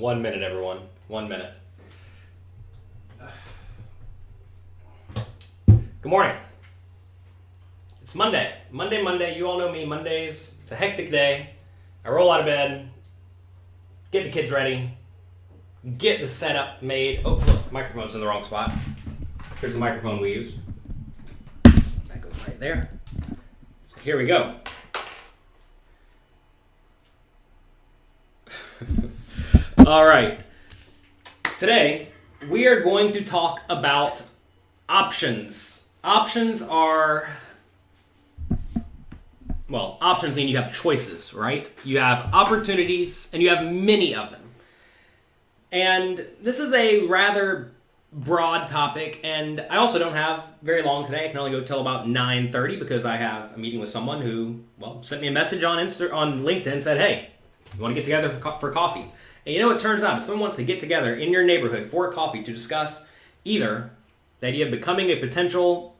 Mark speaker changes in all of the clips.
Speaker 1: 1 minute, everyone. 1 minute. Good morning. It's Monday. Monday. You all know me. Mondays, it's a hectic day. I roll out of bed, get the kids ready, get the setup made. Oh, look, microphone's in the wrong spot. Here's the microphone we use. That goes right there. So here we go. All right. Today, we are going to talk about options. Options mean you have choices, right? You have opportunities, and you have many of them. And this is a rather broad topic, and I also don't have very long today. I can only go till about 9:30 because I have a meeting with someone who, sent me a message on LinkedIn and said, hey, you want to get together for coffee? And it turns out if someone wants to get together in your neighborhood for a coffee to discuss either the idea of becoming a potential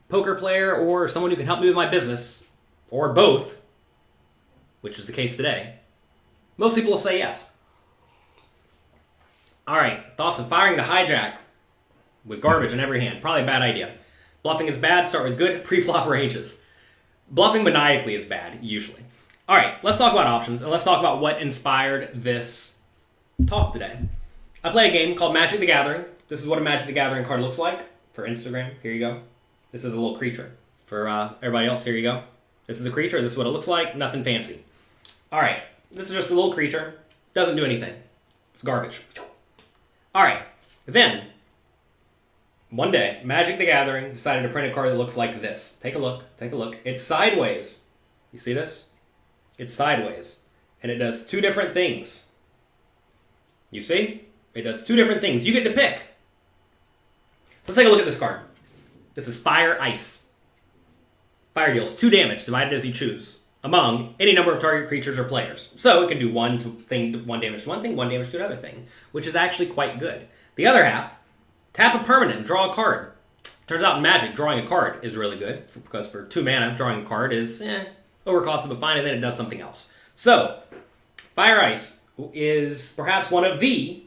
Speaker 1: poker player or someone who can help me with my business, or both, which is the case today, most people will say yes. All right, thoughts of firing the hijack with garbage in every hand. Probably a bad idea. Bluffing is bad. Start with good pre-flop ranges. Bluffing maniacally is bad, usually. All right, let's talk about options, and let's talk about what inspired this talk today. I play a game called Magic the Gathering. This is what a Magic the Gathering card looks like for Instagram. Here you go. This is a little creature. For everybody else, here you go. This is a creature. This is what it looks like. Nothing fancy. All right, this is just a little creature. Doesn't do anything. It's garbage. All right, then, one day, Magic the Gathering decided to print a card that looks like this. Take a look. It's sideways. You see this? It's sideways. And it does two different things. You see? It does two different things. You get to pick. So let's take a look at this card. This is Fire Ice. Fire deals 2 damage, divided as you choose, among any number of target creatures or players. So it can do one damage to one thing, 1 damage to another thing, which is actually quite good. The other half, tap a permanent, draw a card. Turns out in Magic, drawing a card is really good, because for 2 mana, drawing a card is overcosted but fine, and then it does something else. So, Fire Ice is perhaps one of the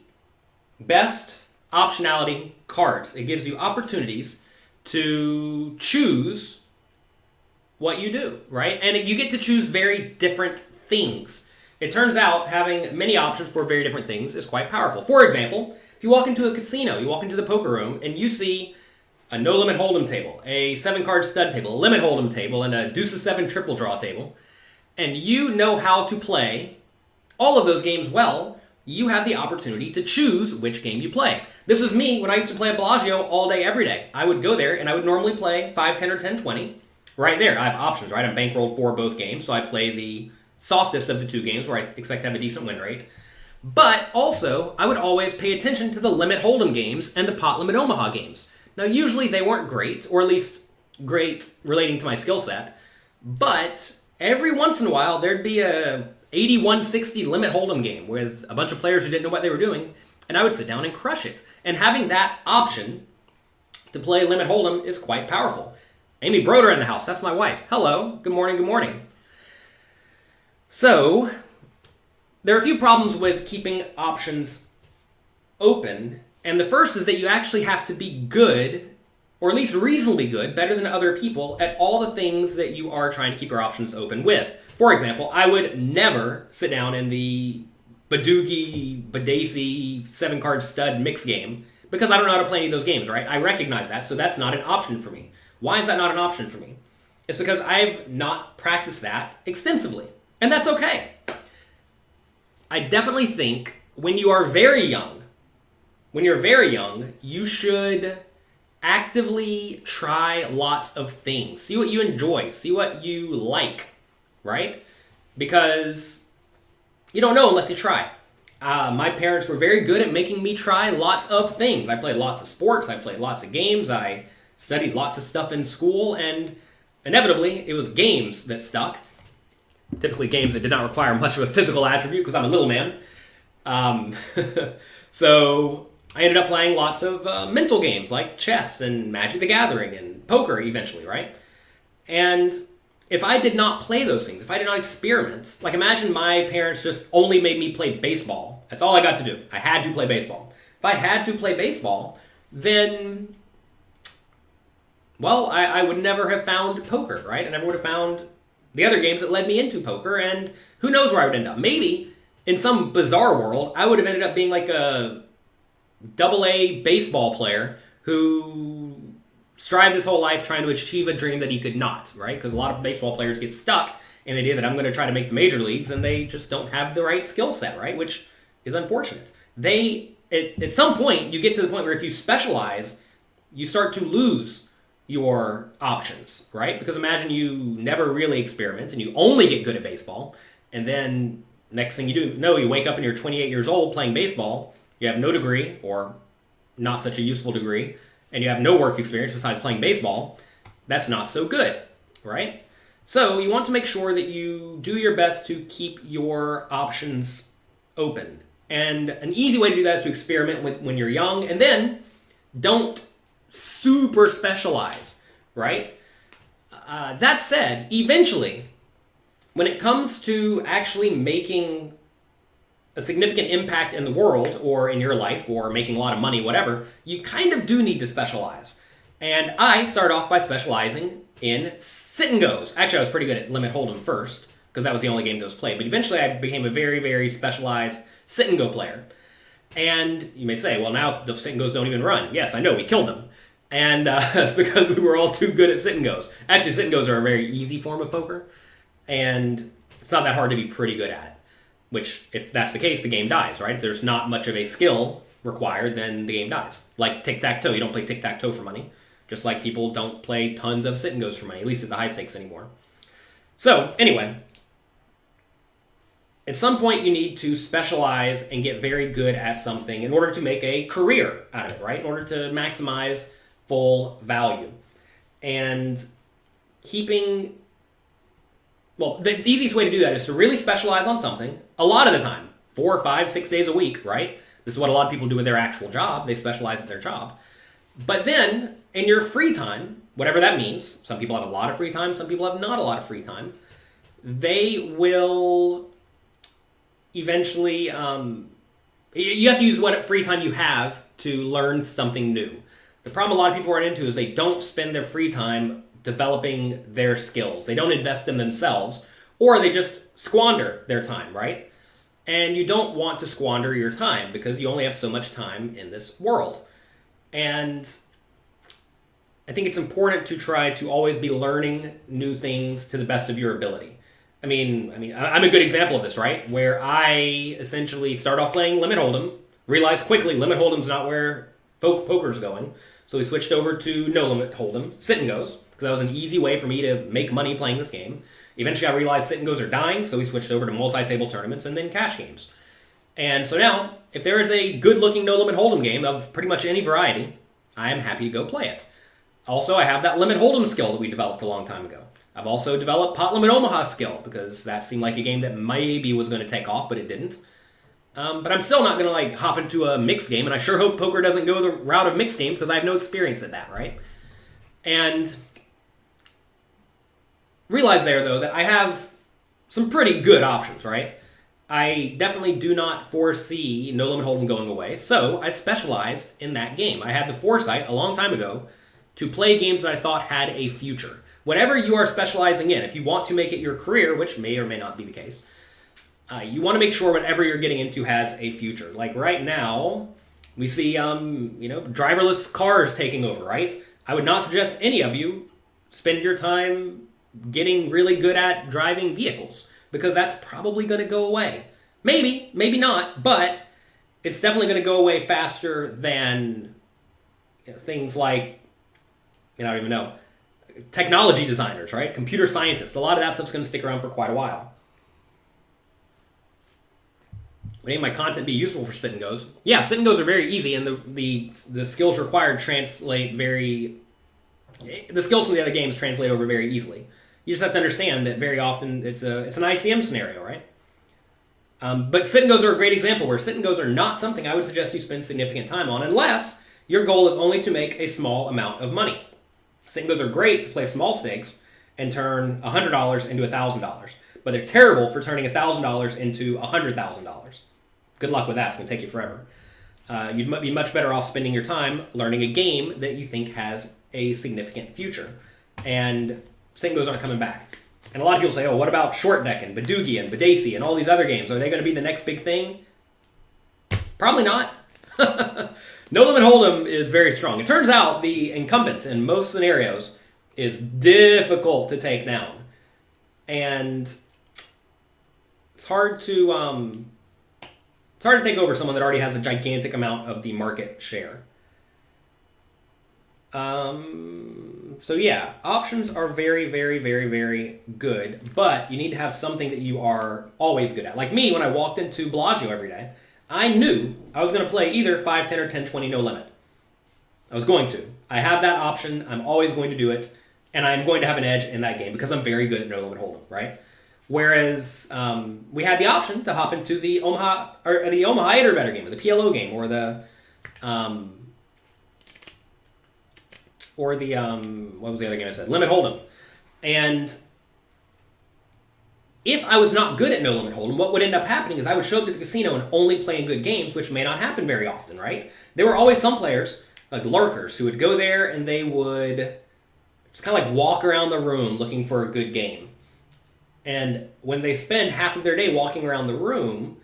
Speaker 1: best optionality cards. It gives you opportunities to choose what you do, right? And you get to choose very different things. It turns out having many options for very different things is quite powerful. For example, if you walk into a casino, you walk into the poker room, and you see a no-limit hold'em table, a 7-card stud table, a limit hold'em table, and a deuce-7 triple draw table, and you know how to play all of those games well, you have the opportunity to choose which game you play. This was me when I used to play at Bellagio all day, every day. I would go there, and I would normally play 5, 10, or 10, 20. Right there, I have options, right? I'm bankrolled for both games, so I play the softest of the 2 games where I expect to have a decent win rate. But also, I would always pay attention to the limit hold'em games and the pot limit Omaha games. Now, usually they weren't great, or at least great relating to my skill set, but every once in a while there'd be a 81-60 limit hold'em game with a bunch of players who didn't know what they were doing, and I would sit down and crush it. And having that option to play limit hold'em is quite powerful. Amy Broder in the house. That's my wife. Hello. Good morning. So, there are a few problems with keeping options open. And the first is that you actually have to be good, or at least reasonably good, better than other people, at all the things that you are trying to keep your options open with. For example, I would never sit down in the Badoogie, Badacy, 7-card stud mix game, because I don't know how to play any of those games, right? I recognize that, so that's not an option for me. Why is that not an option for me? It's because I've not practiced that extensively. And that's okay. I definitely think when you are very young, you should actively try lots of things. See what you enjoy. See what you like, right? Because you don't know unless you try. My parents were very good at making me try lots of things. I played lots of sports. I played lots of games. I studied lots of stuff in school, and inevitably, it was games that stuck. Typically games that did not require much of a physical attribute, because I'm a little man. So I ended up playing lots of mental games, like chess and Magic the Gathering and poker eventually, right? And if I did not play those things, if I did not experiment, like imagine my parents just only made me play baseball. That's all I got to do. I had to play baseball. If I had to play baseball, then, well, I would never have found poker, right? I never would have found the other games that led me into poker, and who knows where I would end up. Maybe, in some bizarre world, I would have ended up being like a AA baseball player who strived his whole life trying to achieve a dream that he could not, right? Because a lot of baseball players get stuck in the idea that I'm going to try to make the major leagues, and they just don't have the right skill set, right? Which is unfortunate. At some point, you get to the point where if you specialize, you start to lose your options, right? Because imagine you never really experiment and you only get good at baseball, and then next thing you know, you wake up and you're 28 years old playing baseball, you have no degree, or not such a useful degree, and you have no work experience besides playing baseball. That's not so good, right? So you want to make sure that you do your best to keep your options open. And an easy way to do that is to experiment with when you're young, and then don't super specialize, right? That said, eventually, when it comes to actually making a significant impact in the world or in your life or making a lot of money, whatever, you kind of do need to specialize. And I started off by specializing in sit-and-goes. Actually, I was pretty good at Limit Hold'em first because that was the only game that was played. But eventually I became a very, very specialized sit-and-go player. And you may say, well, now the sit-and-goes don't even run. Yes, I know, we killed them. And it's because we were all too good at sit-and-goes. Actually, sit-and-goes are a very easy form of poker. And it's not that hard to be pretty good at it. Which, if that's the case, the game dies, right? If there's not much of a skill required, then the game dies. Like tic-tac-toe. You don't play tic-tac-toe for money. Just like people don't play tons of sit-and-goes for money, at least at the high stakes anymore. So, anyway, at some point you need to specialize and get very good at something in order to make a career out of it, right? In order to maximize full value. And keeping... Well, the easiest way to do that is to really specialize on something a lot of the time, 4, 5, 6 days a week, right? This is what a lot of people do with their actual job. They specialize at their job. But then, in your free time, whatever that means, some people have a lot of free time, some people have not a lot of free time, they will eventually, you have to use what free time you have to learn something new. The problem a lot of people run into is they don't spend their free time developing their skills. They don't invest in themselves, or they just squander their time, right? And you don't want to squander your time because you only have so much time in this world. And I think it's important to try to always be learning new things to the best of your ability. I mean, I'm a good example of this, right? Where I essentially start off playing Limit Hold'em, realize quickly Limit Hold'em's not where poker's going, so we switched over to No Limit Hold'em, sit-and-goes, because that was an easy way for me to make money playing this game. Eventually I realized sit-and-goes are dying, so we switched over to multi-table tournaments and then cash games. And so now, if there is a good-looking No Limit Hold'em game of pretty much any variety, I am happy to go play it. Also, I have that Limit Hold'em skill that we developed a long time ago. I've also developed Pot Limit Omaha skill, because that seemed like a game that maybe was going to take off, but it didn't. But I'm still not going to hop into a mixed game, and I sure hope poker doesn't go the route of mixed games, because I have no experience at that, right? And realize there, though, that I have some pretty good options, right? I definitely do not foresee No Limit Hold'em going away, so I specialized in that game. I had the foresight a long time ago to play games that I thought had a future. Whatever you are specializing in, if you want to make it your career, which may or may not be the case, you want to make sure whatever you're getting into has a future. Like right now, we see driverless cars taking over, right? I would not suggest any of you spend your time getting really good at driving vehicles, because that's probably going to go away. Maybe, maybe not, but it's definitely going to go away faster than things like, I don't even know, technology designers, right? Computer scientists. A lot of that stuff's going to stick around for quite a while. Would any of my content be useful for sit-and-goes? Yeah, sit-and-goes are very easy, and the skills required translate very... The skills from the other games translate over very easily. You just have to understand that very often it's an ICM scenario, right? But sit-and-goes are a great example where sit-and-goes are not something I would suggest you spend significant time on unless your goal is only to make a small amount of money. Sit-and-goes are great to play small stakes, and turn $100 into $1,000. But they're terrible for turning $1,000 into $100,000. Good luck with that. It's going to take you forever. You'd be much better off spending your time learning a game that you think has a significant future. And saying those aren't coming back. And a lot of people say, oh, what about Short Deck and Badoogie and Badacy and all these other games? Are they going to be the next big thing? Probably not. No Limit Hold'em is very strong. It turns out the incumbent in most scenarios is difficult to take down. And it's hard to take over someone that already has a gigantic amount of the market share. So yeah, options are very, very, very, very good, but you need to have something that you are always good at. Like me, when I walked into Bellagio every day, I knew I was going to play either 5, 10, or 10, 20 no limit. I was going to. I have that option. I'm always going to do it, and I'm going to have an edge in that game because I'm very good at no limit hold'em, right? Whereas we had the option to hop into the Omaha 8 or better game, or the PLO game, or the what was the other game I said? Limit Hold'em. And if I was not good at no limit hold'em, what would end up happening is I would show up to the casino and only playing good games, which may not happen very often, right? There were always some players, like lurkers, who would go there and they would just kind of like walk around the room looking for a good game. And when they spend half of their day walking around the room,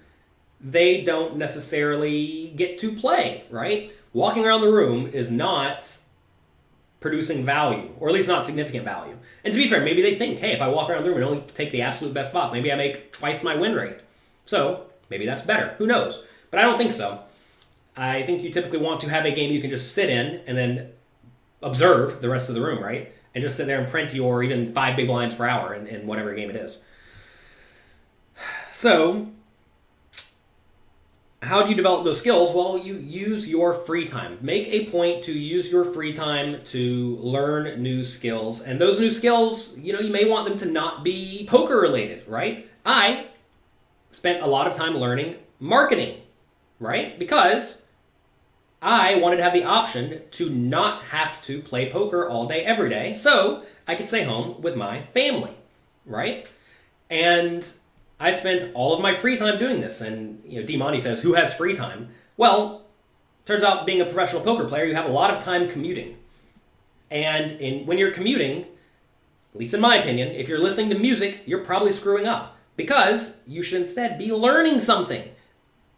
Speaker 1: they don't necessarily get to play, right? Walking around the room is not producing value, or at least not significant value. And to be fair, maybe they think, hey, if I walk around the room and only take the absolute best spots, maybe I make twice my win rate. So maybe that's better. Who knows? But I don't think so. I think you typically want to have a game you can just sit in and then observe the rest of the room, right? And just sit there and print your even 5 big blinds per hour in whatever game it is. So how do you develop those skills? Well, you use your free time. Make a point to use your free time to learn new skills. And those new skills, you may want them to not be poker related, right? I spent a lot of time learning marketing, right? Because I wanted to have the option to not have to play poker all day, every day. So I could stay home with my family, right? And I spent all of my free time doing this. And, D. Monty says, who has free time? Well, turns out being a professional poker player, you have a lot of time commuting. And when you're commuting, at least in my opinion, if you're listening to music, you're probably screwing up. Because you should instead be learning something.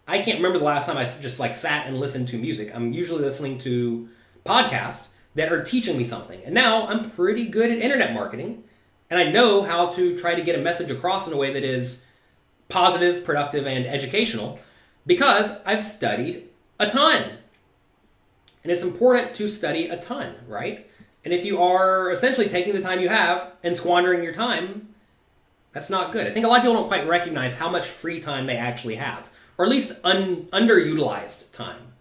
Speaker 1: I can't remember the last time I just sat and listened to music. I'm usually listening to podcasts that are teaching me something. And now I'm pretty good at internet marketing. And I know how to try to get a message across in a way that is positive, productive, and educational because I've studied a ton. And it's important to study a ton, right? And if you are essentially taking the time you have and squandering your time, that's not good. I think a lot of people don't quite recognize how much free time they actually have, or at least underutilized time.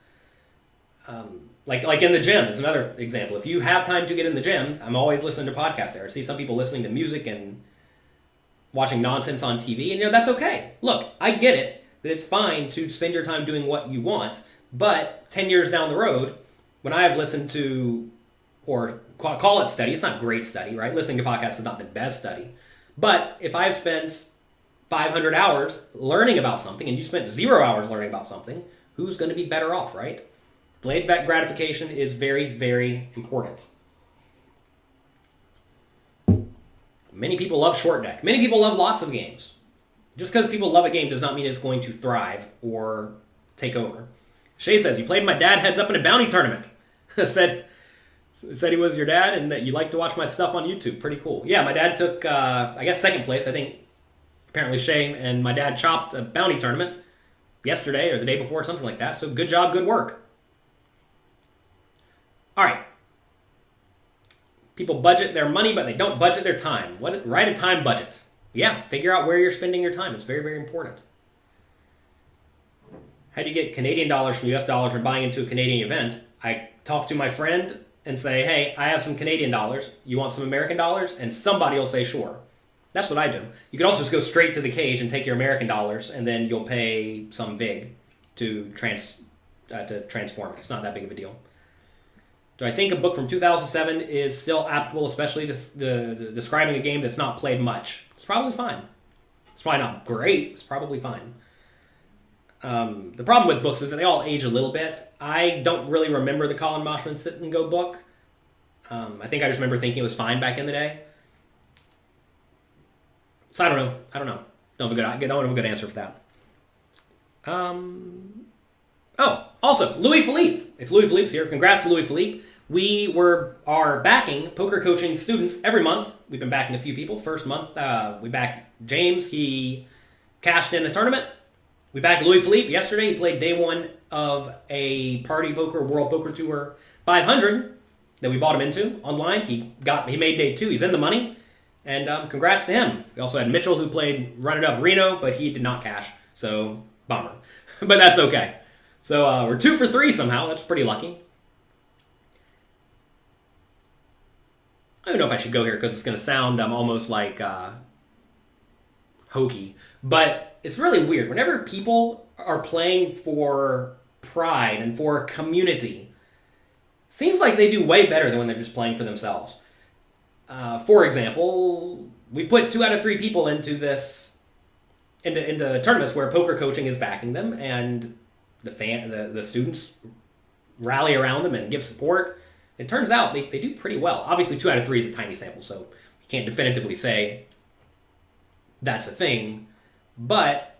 Speaker 1: Like in the gym is another example. If you have time to get in the gym, I'm always listening to podcasts there. I see some people listening to music and watching nonsense on TV, and that's okay. Look, I get it, that it's fine to spend your time doing what you want, but 10 years down the road, when I have listened to, or call it study, it's not great study, right? Listening to podcasts is not the best study. But if I've spent 500 hours learning about something, and you spent 0 hours learning about something, who's going to be better off, right? Delayed gratification is very, very important. Many people love Short Deck. Many people love lots of games. Just because people love a game does not mean it's going to thrive or take over. Shay says, you played my dad heads up in a bounty tournament. said he was your dad and that you like to watch my stuff on YouTube. Pretty cool. Yeah, my dad took, second place. I think apparently Shay and my dad chopped a bounty tournament yesterday or the day before, something like that. So good job, good work. All right. People budget their money, but they don't budget their time. Write a time budget. Yeah, figure out where you're spending your time. It's very, very important. How do you get Canadian dollars from US dollars when buying into a Canadian event? I talk to my friend and say, hey, I have some Canadian dollars. You want some American dollars? And somebody will say, sure. That's what I do. You could also just go straight to the cage and take your American dollars, and then you'll pay some VIG to transform it. It's not that big of a deal. Do I think a book from 2007 is still applicable, especially describing a game that's not played much? It's probably fine. It's probably not great. It's probably fine. The problem with books is that they all age a little bit. I don't really remember the Colin Moshman Sit and Go book. I think I just remember thinking it was fine back in the day. So I don't know. Don't have a good answer for that. Also, Louis Philippe. If Louis Philippe's here, congrats to Louis Philippe. We are backing poker coaching students every month. We've been backing a few people. First month, we backed James. He cashed in a tournament. We backed Louis Philippe yesterday. He played day one of a Party Poker World Poker Tour 500 that we bought him into online. He made day two. He's in the money. And congrats to him. We also had Mitchell, who played run-it-up Reno, but he did not cash. So, bummer. But that's okay. So, we're 2 for 3 somehow. That's pretty lucky. I don't know if I should go here because it's going to sound almost like hokey. But it's really weird. Whenever people are playing for pride and for community, seems like they do way better than when they're just playing for themselves. For example, we put 2 out of 3 people into tournaments where poker coaching is backing them, and the students rally around them and give support. It turns out they do pretty well. Obviously, 2 out of 3 is a tiny sample, so you can't definitively say that's a thing. But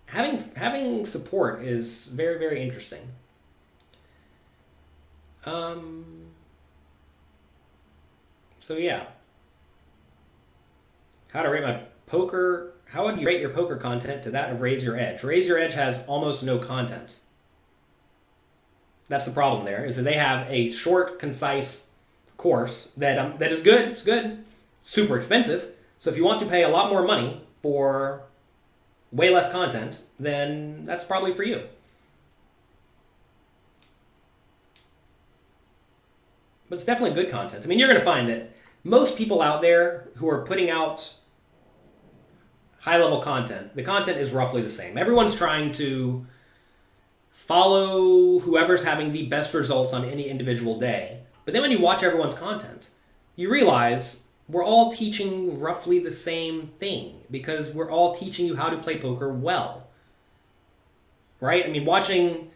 Speaker 1: having support is very, very interesting. So yeah. How would you rate your poker content to that of Raise Your Edge? Raise Your Edge has almost no content. That's the problem there, is that they have a short, concise course that is good. It's good. Super expensive. So if you want to pay a lot more money for way less content, then that's probably for you. But it's definitely good content. I mean, you're going to find that most people out there who are putting out high-level content, the content is roughly the same. Everyone's trying to follow whoever's having the best results on any individual day. But then when you watch everyone's content, you realize we're all teaching roughly the same thing because we're all teaching you how to play poker well. Right? I mean, watching,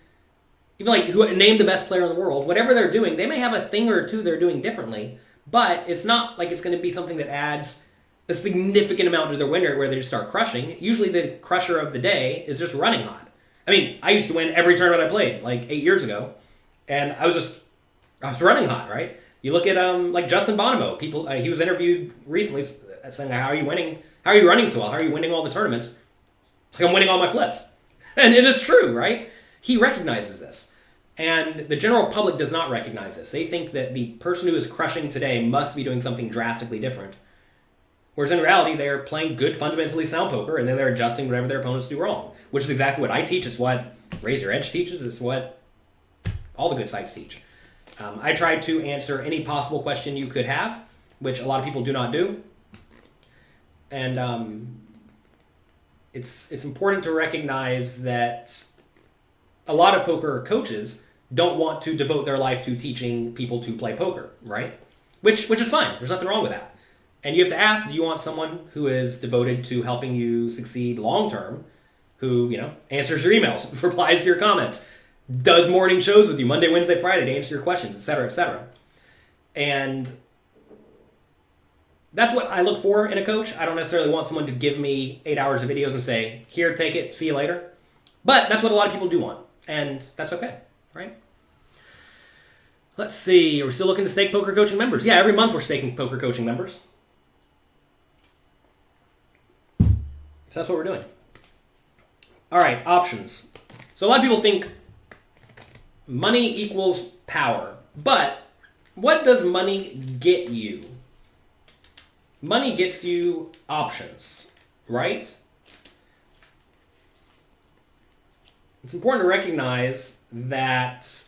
Speaker 1: even like name the best player in the world, whatever they're doing, they may have a thing or two they're doing differently, but it's not like it's going to be something that adds a significant amount to their win rate where they just start crushing. Usually the crusher of the day is just running hot. I mean, I used to win every tournament I played like 8 years ago, and I was running hot, right? You look at like Justin Bonomo. He was interviewed recently saying, "How are you winning? How are you running so well? How are you winning all the tournaments?" It's like I'm winning all my flips, and it is true, right? He recognizes this, and the general public does not recognize this. They think that the person who is crushing today must be doing something drastically different, whereas in reality, they're playing good, fundamentally sound poker, and then they're adjusting whatever their opponents do wrong, which is exactly what I teach. It's what Raise Your Edge teaches. It's what all the good sites teach. I tried to answer any possible question you could have, which a lot of people do not do. And it's important to recognize that a lot of poker coaches don't want to devote their life to teaching people to play poker, right? Which is fine. There's nothing wrong with that. And you have to ask, do you want someone who is devoted to helping you succeed long-term, who, answers your emails, replies to your comments, does morning shows with you Monday, Wednesday, Friday to answer your questions, etc., etc. And that's what I look for in a coach. I don't necessarily want someone to give me 8 hours of videos and say, here, take it, see you later. But that's what a lot of people do want, and that's okay, right? Let's see, are we still looking to stake poker coaching members? Yeah, every month we're staking poker coaching members. So that's what we're doing. All right, options. So a lot of people think money equals power. But what does money get you? Money gets you options, right? It's important to recognize that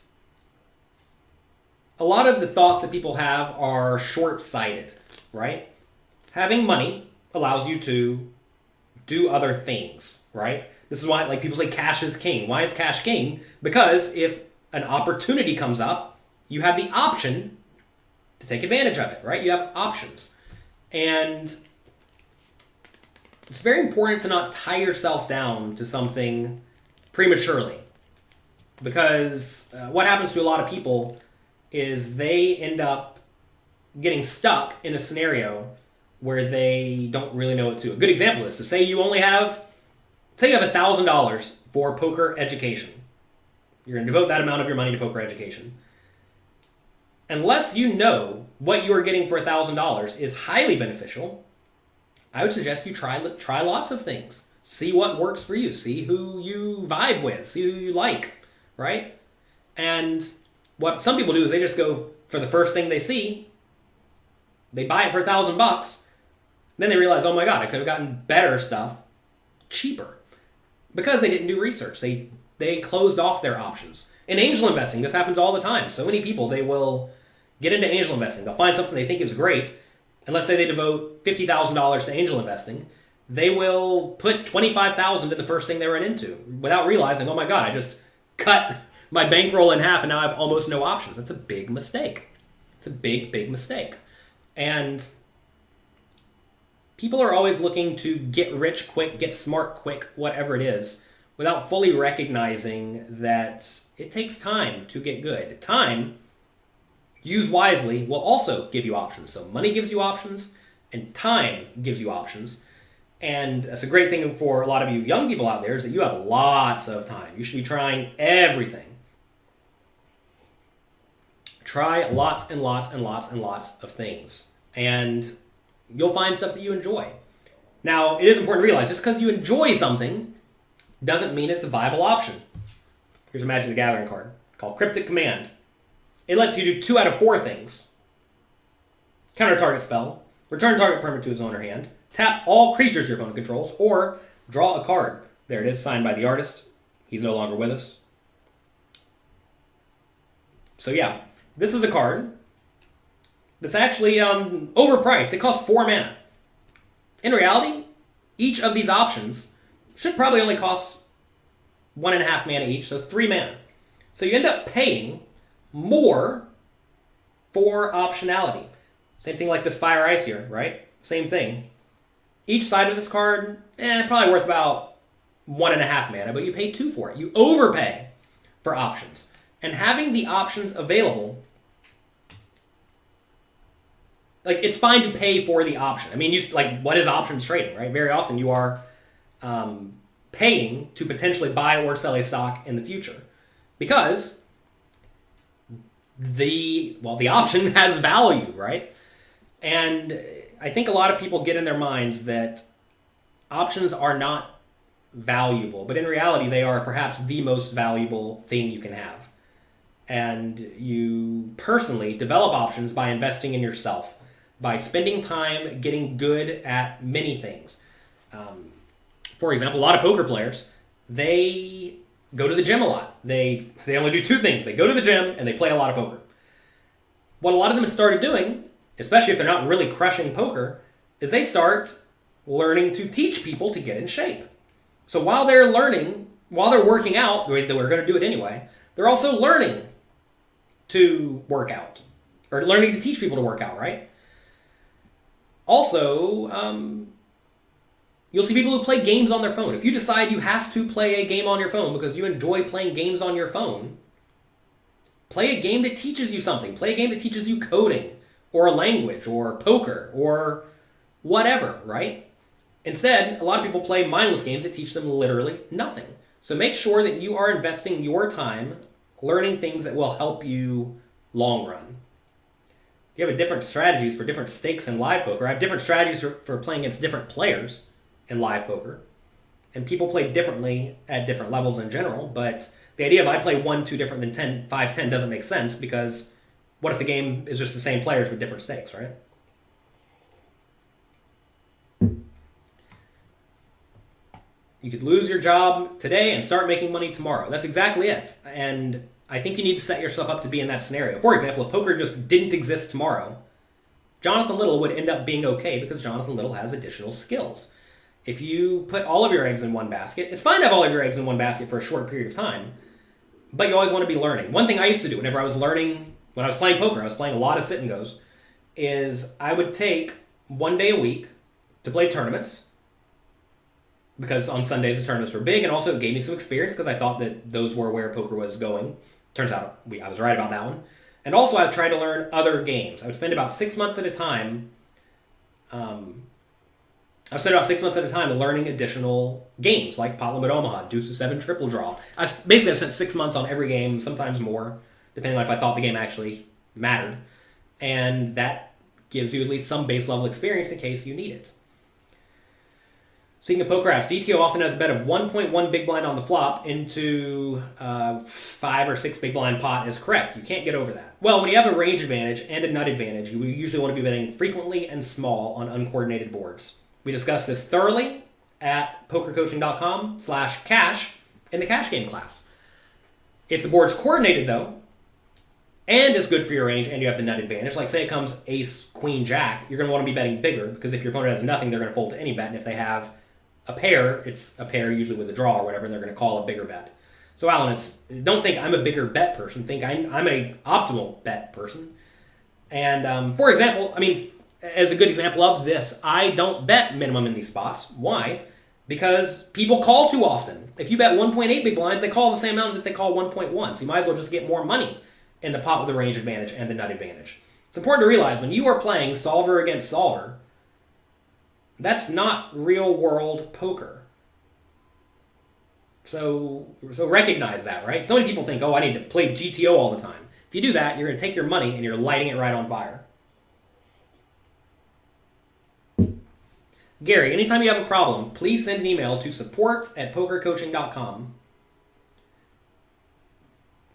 Speaker 1: a lot of the thoughts that people have are short-sighted, right? Having money allows you to do other things, right? This is why, people say cash is king. Why is cash king? Because if an opportunity comes up you have the option to take advantage of it, right? You have options. And it's very important to not tie yourself down to something prematurely. Because what happens to a lot of people is they end up getting stuck in a scenario where they don't really know what to do. A good example is to say you have $1,000 for poker education. You're going to devote that amount of your money to poker education. Unless you know what you are getting for $1,000 is highly beneficial, I would suggest you try lots of things. See what works for you. See who you vibe with. See who you like, right? And what some people do is they just go for the first thing they see. They buy it for $1,000. Then they realize, oh my God, I could have gotten better stuff cheaper. Because they didn't do research. They closed off their options. In angel investing, this happens all the time. So many people, they will get into angel investing. They'll find something they think is great. And let's say they devote $50,000 to angel investing. They will put $25,000 in the first thing they run into without realizing, oh my God, I just cut my bankroll in half and now I have almost no options. That's a big mistake. It's a big, big mistake. And people are always looking to get rich quick, get smart quick, whatever it is, without fully recognizing that it takes time to get good. Time, used wisely, will also give you options. So money gives you options, and time gives you options. And that's a great thing for a lot of you young people out there is that you have lots of time. You should be trying everything. Try lots and lots and lots and lots of things. And you'll find stuff that you enjoy. Now, it is important to realize just because you enjoy something doesn't mean it's a viable option. Here's a Magic the Gathering card called Cryptic Command. It lets you do 2 out of 4 things. Counter target spell, return target permanent to his owner hand, tap all creatures your opponent controls, or draw a card. There it is, signed by the artist. He's no longer with us. So yeah, this is a card that's actually overpriced. It costs 4 mana. In reality, each of these options should probably only cost 1.5 mana each, so 3 mana. So you end up paying more for optionality. Same thing like this Fire Ice here, right? Same thing. Each side of this card, probably worth about 1.5 mana, but you pay 2 for it. You overpay for options. And having the options available, like, it's fine to pay for the option. I mean, what is options trading, right? Very often you are paying to potentially buy or sell a stock in the future because the option has value, right? And I think a lot of people get in their minds that options are not valuable, but in reality, they are perhaps the most valuable thing you can have. And you personally develop options by investing in yourself, by spending time getting good at many things. For example, a lot of poker players, they go to the gym a lot. They only do 2 things. They go to the gym and they play a lot of poker. What a lot of them have started doing, especially if they're not really crushing poker, is they start learning to teach people to get in shape. So while they're working out, they're going to do it anyway, they're also learning to work out, or learning to teach people to work out, right? Also, you'll see people who play games on their phone. If you decide you have to play a game on your phone because you enjoy playing games on your phone, play a game that teaches you something. Play a game that teaches you coding, or a language, or poker, or whatever, right? Instead, a lot of people play mindless games that teach them literally nothing. So make sure that you are investing your time learning things that will help you long run. You have different strategies for different stakes in live poker. I have different strategies for playing against different players in live poker. And people play differently at different levels in general, but the idea of I play 1, 2 different than 10, 5, 10 doesn't make sense because what if the game is just the same players with different stakes, right? You could lose your job today and start making money tomorrow. That's exactly it. And I think you need to set yourself up to be in that scenario. For example, if poker just didn't exist tomorrow, Jonathan Little would end up being okay because Jonathan Little has additional skills. If you put all of your eggs in one basket, it's fine to have all of your eggs in one basket for a short period of time, but you always want to be learning. One thing I used to do whenever I was learning when I was playing poker, I was playing a lot of sit and goes, is I would take 1 day a week to play tournaments, because on Sundays the tournaments were big, and also it gave me some experience because I thought that those were where poker was going. Turns out I was right about that one. And also I would try to learn other games. I would spend about 6 months at a time. Learning additional games like Pot Limit Omaha, Deuce to 7 Triple Draw. I spent 6 months on every game, sometimes more, depending on if I thought the game actually mattered. And that gives you at least some base level experience in case you need it. Speaking of poker apps, DTO often has a bet of 1.1 big blind on the flop into 5 or 6 big blind pot is correct. You can't get over that. Well, when you have a range advantage and a nut advantage, you usually want to be betting frequently and small on uncoordinated boards. We discussed this thoroughly at pokercoaching.com/cash in the cash game class. If the board's coordinated, though, and is good for your range, and you have the nut advantage, like say it comes ace, queen, jack, you're going to want to be betting bigger, because if your opponent has nothing, they're going to fold to any bet, and if they have a pair, it's a pair usually with a draw or whatever, and they're going to call a bigger bet. So Alan, don't think I'm a bigger bet person. Think I'm a optimal bet person. And for example, as a good example of this, I don't bet minimum in these spots. Why? Because people call too often. If you bet 1.8 big blinds, they call the same amount as if they call 1.1. So you might as well just get more money in the pot with the range advantage and the nut advantage. It's important to realize when you are playing solver against solver, that's not real world poker. So recognize that, right? So many people think, I need to play GTO all the time. If you do that, you're going to take your money and you're lighting it right on fire. Gary, anytime you have a problem, please send an email to support@pokercoaching.com.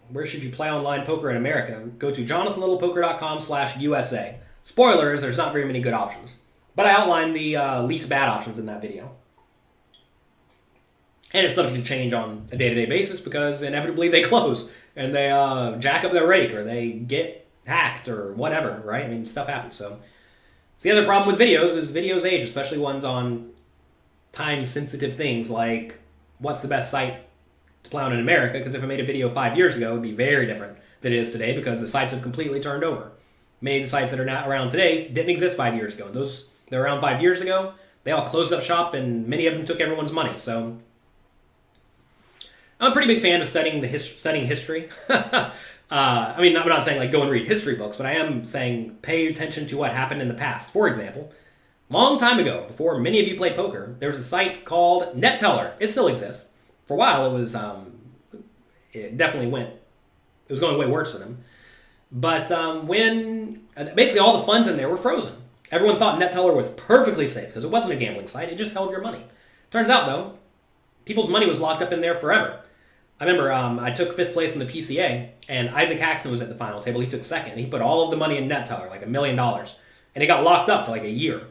Speaker 1: Where should you play online poker in America? Go to jonathanlittlepoker.com/USA. Spoilers, there's not very many good options. But I outlined the least bad options in that video. And it's subject to change on a day-to-day basis because inevitably they close and they jack up their rake or they get hacked or whatever, right? Stuff happens. So the other problem with videos is videos age, especially ones on time-sensitive things like what's the best site to play on in America, because if I made a video 5 years ago, it would be very different than it is today because the sites have completely turned over. Many of the sites that are now around today didn't exist 5 years ago. Those that were around 5 years ago, they all closed up shop and many of them took everyone's money. So I'm a pretty big fan of studying history. I'm not saying go and read history books, but I am saying pay attention to what happened in the past. For example, long time ago, before many of you played poker, there was a site called NetTeller. It still exists. For a while, it was going way worse for them. But when basically all the funds in there were frozen. Everyone thought NetTeller was perfectly safe because it wasn't a gambling site. It just held your money. Turns out, though, people's money was locked up in there forever. I remember I took 5th place in the PCA, and Isaac Haxton was at the final table. He took 2nd. He put all of the money in NetTeller, like $1 million, and it got locked up for a year.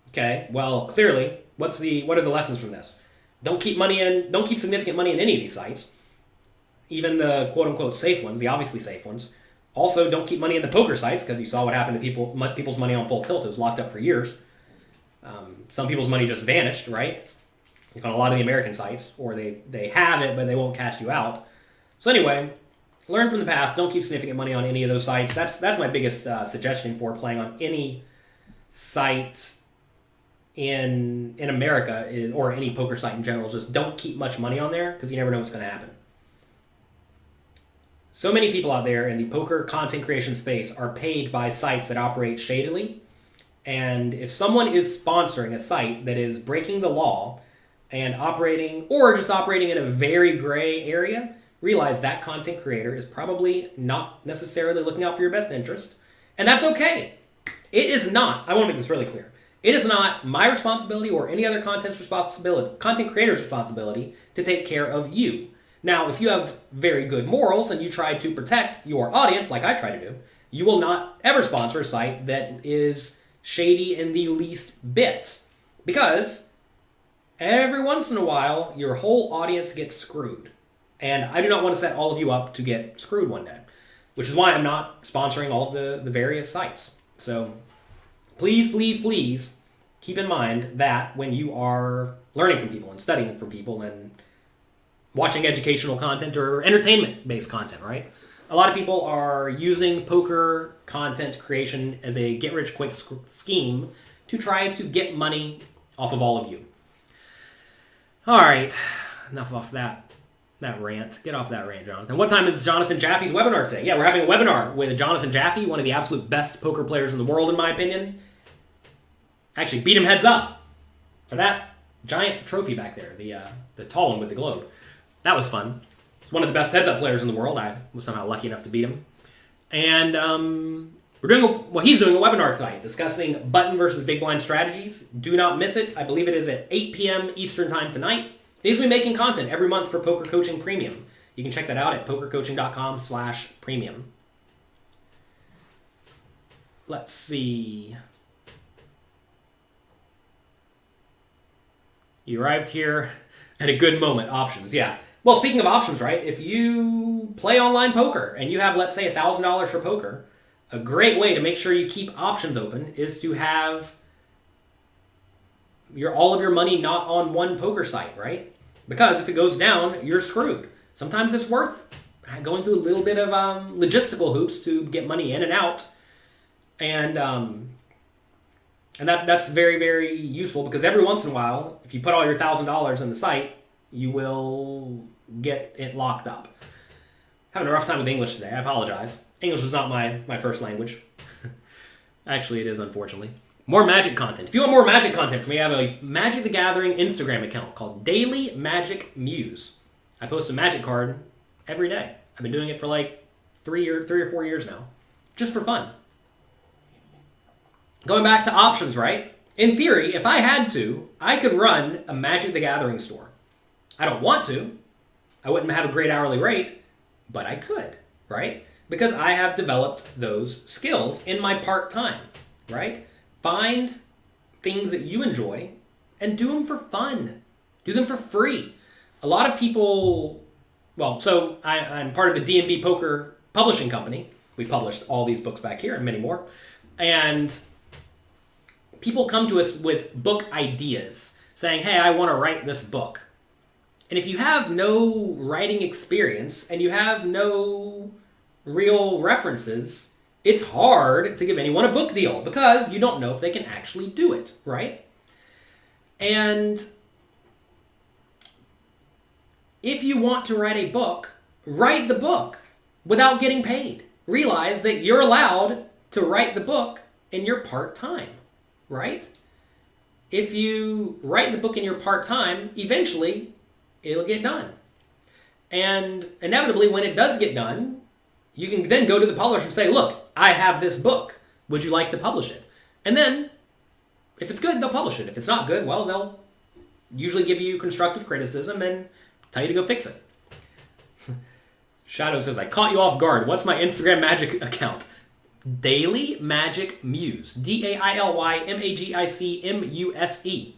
Speaker 1: Okay, well, clearly, what are the lessons from this? Don't keep significant money in any of these sites, even the quote-unquote safe ones, the obviously safe ones. Also, don't keep money in the poker sites, because you saw what happened to people's money on Full Tilt. It was locked up for years. Some people's money just vanished, right? Like on a lot of the American sites, or they have it, but they won't cash you out. So anyway, learn from the past. Don't keep significant money on any of those sites. That's my biggest suggestion for playing on any site in America, or any poker site in general. Just don't keep much money on there, because you never know what's going to happen. So many people out there in the poker content creation space are paid by sites that operate shadily. And if someone is sponsoring a site that is breaking the law and operating in a very gray area, realize that content creator is probably not necessarily looking out for your best interest. And that's okay. It is not, I want to make this really clear, it is not my responsibility or any other content creator's responsibility to take care of you. Now, if you have very good morals and you try to protect your audience, like I try to do, you will not ever sponsor a site that is shady in the least bit. Because every once in a while, your whole audience gets screwed. And I do not want to set all of you up to get screwed one day, which is why I'm not sponsoring all of the various sites. So please, please, please keep in mind that when you are learning from people and studying from people and watching educational content or entertainment-based content, right? A lot of people are using poker content creation as a get-rich-quick scheme to try to get money off of all of you. All right, enough off that rant. Get off that rant, Jonathan. What time is Jonathan Jaffe's webinar today? Yeah, we're having a webinar with Jonathan Jaffe, one of the absolute best poker players in the world, in my opinion. Actually, beat him heads up for that giant trophy back there, the tall one with the globe. That was fun. He's one of the best heads-up players in the world. I was somehow lucky enough to beat him. And he's doing a webinar tonight discussing button versus big blind strategies. Do not miss it. I believe it is at 8 p.m. Eastern time tonight. He's going to be making content every month for Poker Coaching Premium. You can check that out at pokercoaching.com/premium. Let's see. You arrived here at a good moment. Options, yeah. Well, speaking of options, right? If you play online poker and you have, let's say, $1,000 for poker, a great way to make sure you keep options open is to have all of your money not on one poker site, right? Because if it goes down, you're screwed. Sometimes it's worth going through a little bit of logistical hoops to get money in and out, and that's very, very useful because every once in a while, if you put all your $1,000 in the site, you will get it locked up. Having a rough time with English today. I apologize. English is not my first language. Actually, it is, unfortunately. More Magic content. If you want more Magic content from me, I have a Magic the Gathering Instagram account called Daily Magic Muse. I post a Magic card every day. I've been doing it for like 3 or 4 years now. Just for fun. Going back to options, right? In theory, if I had to, I could run a Magic the Gathering store. I don't want to. I wouldn't have a great hourly rate, but I could, right? Because I have developed those skills in my part-time, right? Find things that you enjoy and do them for fun. Do them for free. A lot of people, so I'm part of the D&B Poker Publishing Company. We published all these books back here and many more. And people come to us with book ideas saying, hey, I want to write this book. And if you have no writing experience and you have no real references, it's hard to give anyone a book deal because you don't know if they can actually do it, right? And if you want to write a book, write the book without getting paid. Realize that you're allowed to write the book in your part-time, right? If you write the book in your part-time, eventually it'll get done. And inevitably, when it does get done, you can then go to the publisher and say, look, I have this book. Would you like to publish it? And then, if it's good, they'll publish it. If it's not good, well, they'll usually give you constructive criticism and tell you to go fix it. Shadow says, I caught you off guard. What's my Instagram Magic account? Daily Magic Muse. DAILYMAGICMUSE.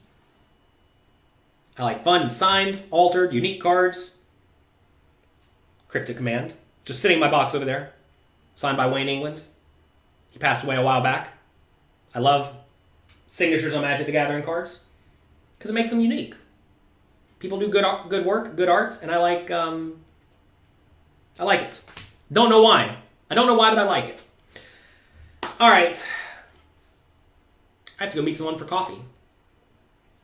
Speaker 1: I like fun, signed, altered, unique cards. Cryptic Command. Just sitting in my box over there. Signed by Wayne England. He passed away a while back. I love signatures on Magic the Gathering cards because it makes them unique. People do good work, good art, and I like it. Don't know why. I don't know why, but I like it. All right. I have to go meet someone for coffee.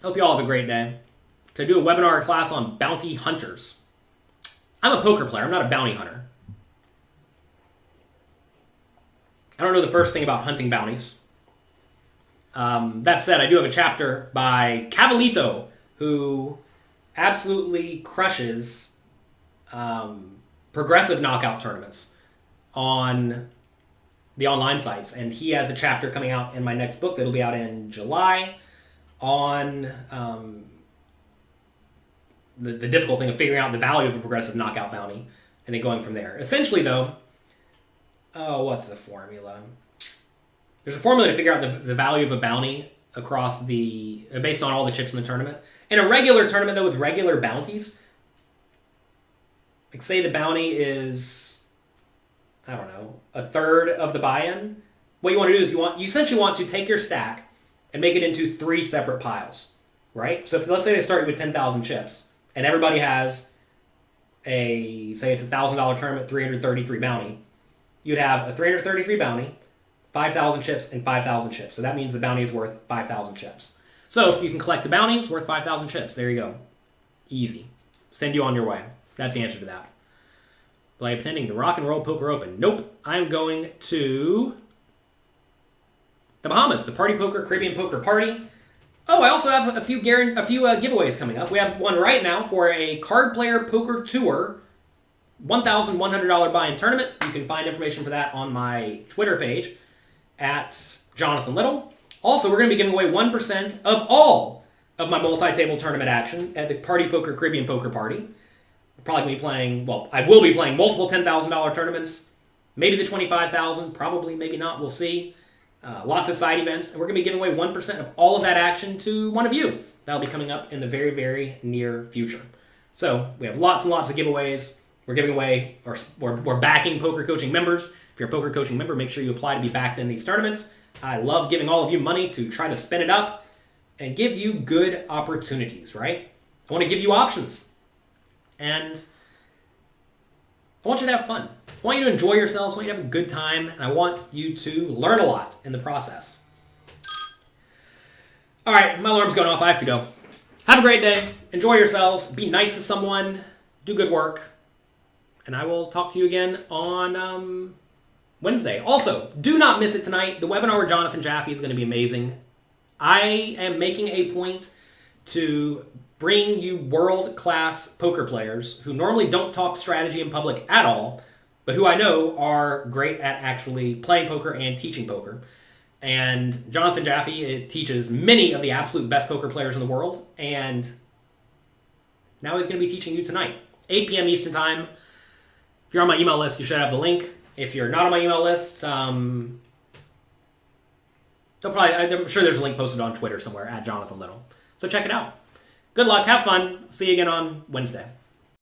Speaker 1: Hope you all have a great day. Can I do a webinar or class on bounty hunters? I'm a poker player. I'm not a bounty hunter. I don't know the first thing about hunting bounties. That said, I do have a chapter by Cavalito, who absolutely crushes progressive knockout tournaments on the online sites. And he has a chapter coming out in my next book that'll be out in July on the difficult thing of figuring out the value of a progressive knockout bounty and then going from there. Essentially, though, what's the formula? There's a formula to figure out the value of a bounty across based on all the chips in the tournament. In a regular tournament, though, with regular bounties, like say the bounty is, I don't know, a third of the buy-in. What you want to do is you essentially want to take your stack and make it into 3 separate piles, right? So let's say they start with 10,000 chips, and everybody has say it's $1,000 tournament, 333 bounty. you'd have a 333 bounty, 5,000 chips, and 5,000 chips. So that means the bounty is worth 5,000 chips. So if you can collect the bounty, it's worth 5,000 chips. There you go. Easy. Send you on your way. That's the answer to that. Play attending the Rock and Roll Poker Open. Nope. I'm going to the Bahamas, the Party Poker Caribbean Poker Party. Oh, I also have a few giveaways coming up. We have one right now for a Card Player Poker Tour $1,100 buy-in tournament. You can find information for that on my Twitter page at Jonathan Little. Also, we're going to be giving away 1% of all of my multi-table tournament action at the Party Poker Caribbean Poker Party. Probably going to be playing, well, I will be playing multiple $10,000 tournaments, maybe the $25,000, probably, maybe not, we'll see. Lots of side events, and we're going to be giving away 1% of all of that action to one of you. That'll be coming up in the very, very near future. So we have lots and lots of giveaways. We're giving away, or we're backing poker coaching members. If you're a poker coaching member, make sure you apply to be backed in these tournaments. I love giving all of you money to try to spin it up and give you good opportunities, right? I want to give you options. And I want you to have fun. I want you to enjoy yourselves. I want you to have a good time. And I want you to learn a lot in the process. All right, my alarm's going off. I have to go. Have a great day. Enjoy yourselves. Be nice to someone. Do good work. And I will talk to you again on Wednesday. Also, do not miss it tonight. The webinar with Jonathan Jaffe is going to be amazing. I am making a point to bring you world-class poker players who normally don't talk strategy in public at all, but who I know are great at actually playing poker and teaching poker. And Jonathan Jaffe teaches many of the absolute best poker players in the world, and now he's going to be teaching you tonight, 8 p.m. Eastern Time. If you're on my email list, you should have the link. If you're not on my email list, I'm sure there's a link posted on Twitter somewhere at Jonathan Little. So check it out. Good luck. Have fun. See you again on Wednesday.